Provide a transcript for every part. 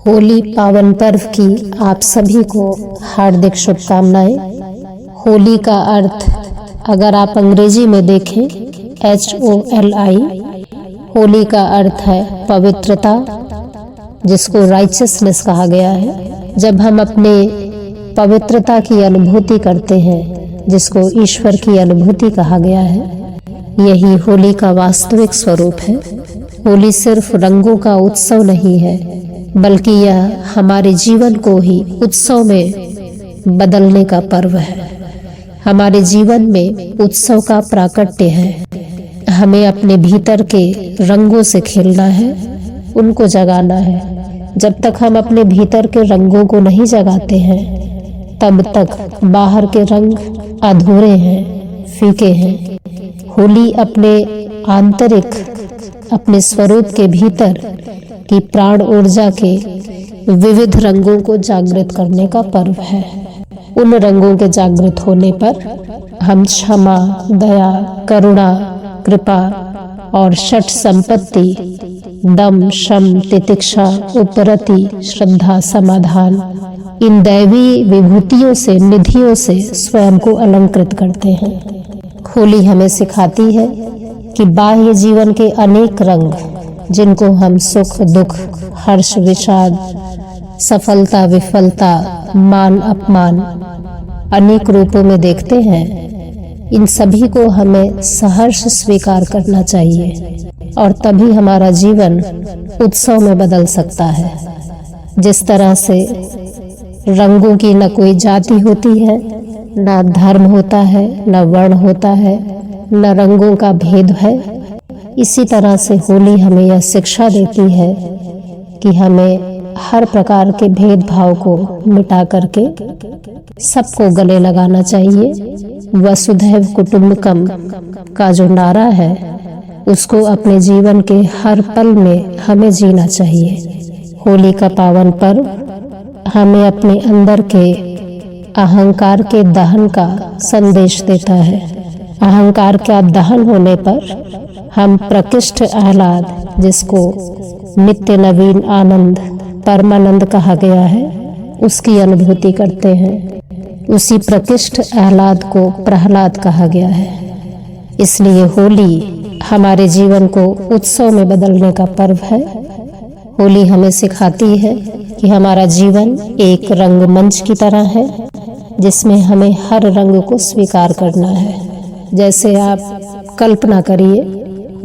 होली पावन पर्व की आप सभी को हार्दिक शुभकामनाएं। होली का अर्थ अगर आप अंग्रेजी में देखें HOLI, होली का अर्थ है पवित्रता, जिसको राइचियसनेस कहा गया है। जब हम अपने पवित्रता की अनुभूति करते हैं, जिसको ईश्वर की अनुभूति कहा गया है, यही होली का वास्तविक स्वरूप है। होली सिर्फ रंगों का उत्सव नहीं है, बल्कि यह हमारे जीवन को ही उत्सव में बदलने का पर्व है। हमारे जीवन में उत्सव का प्राकट्य है। हमें अपने भीतर के रंगों से खेलना है, उनको जगाना है। जब तक हम अपने भीतर के रंगों को नहीं जगाते हैं, तब तक बाहर के रंग अधूरे हैं, फीके हैं। होली अपने आंतरिक, अपने स्वरूप के भीतर की प्राण ऊर्जा के विविध रंगों को जागृत करने का पर्व है। उन रंगों के जागृत होने पर हम क्षमा, दया, करुणा, कृपा और षट संपत्ति, दम, शम, तितिक्षा, उपरति, श्रद्धा, समाधान, इन दैवी विभूतियों से, निधियों से स्वयं को अलंकृत करते हैं। होली हमें सिखाती है कि बाह्य जीवन के अनेक रंग, जिनको हम सुख, दुख, हर्ष, विषाद, सफलता, विफलता, मान, अपमान अनेक रूपों में देखते हैं, इन सभी को हमें सहर्ष स्वीकार करना चाहिए और तभी हमारा जीवन उत्सव में बदल सकता है। जिस तरह से रंगों की न कोई जाति होती है, न धर्म होता है, न वर्ण होता है, न रंगों का भेद है, इसी तरह से होली हमें यह शिक्षा देती है कि हमें हर प्रकार के भेदभाव को मिटा करके सबको गले लगाना चाहिए। वसुधैव कुटुंबकम का जो नारा है, उसको अपने जीवन के हर पल में हमें जीना चाहिए। होली का पावन पर्व हमें अपने अंदर के अहंकार के दहन का संदेश देता है। अहंकार का दहन होने पर हम प्रकृष्ट आह्लाद, जिसको नित्य नवीन आनंद, परमानंद कहा गया है, उसकी अनुभूति करते हैं। उसी प्रकृष्ट आह्लाद को प्रहलाद कहा गया है। इसलिए होली हमारे जीवन को उत्सव में बदलने का पर्व है। होली हमें सिखाती है कि हमारा जीवन एक रंगमंच की तरह है, जिसमें हमें हर रंग को स्वीकार करना है। जैसे आप कल्पना करिए,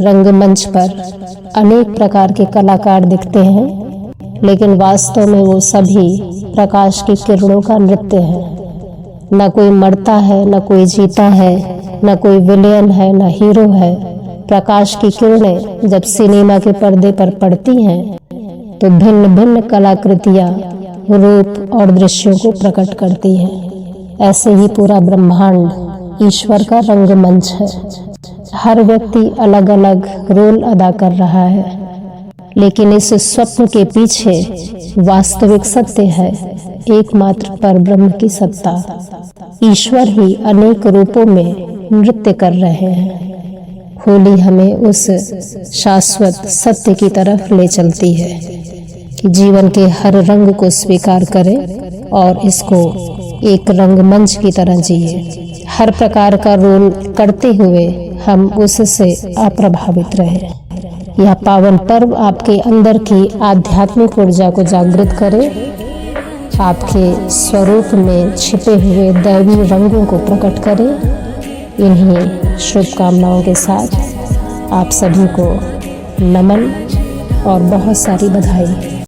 रंगमंच पर अनेक प्रकार के कलाकार दिखते हैं, लेकिन वास्तव में वो सभी प्रकाश की किरणों का नृत्य है। न कोई मरता है, न कोई जीता है, न कोई विलेन है, न हीरो है। प्रकाश की किरणें जब सिनेमा के पर्दे पर पड़ती हैं, तो भिन्न भिन्न कलाकृतियाँ, रूप और दृश्यों को प्रकट करती हैं। ऐसे ही पूरा ब्रह्मांड ईश्वर का रंगमंच है। हर व्यक्ति अलग अलग रोल अदा कर रहा है, लेकिन इस स्वप्न के पीछे वास्तविक सत्य है एकमात्र परब्रह्म की सत्ता। ईश्वर ही अनेक रूपों में नृत्य कर रहे हैं। होली हमें उस शाश्वत सत्य की तरफ ले चलती है कि जीवन के हर रंग को स्वीकार करें और इसको एक रंगमंच की तरह जिए। हर प्रकार का रोल करते हुए हम उससे अप्रभावित रहें। यह पावन पर्व आपके अंदर की आध्यात्मिक ऊर्जा को जागृत करे, आपके स्वरूप में छिपे हुए दैवी रंगों को प्रकट करे। इन्हीं शुभकामनाओं के साथ आप सभी को नमन और बहुत सारी बधाई।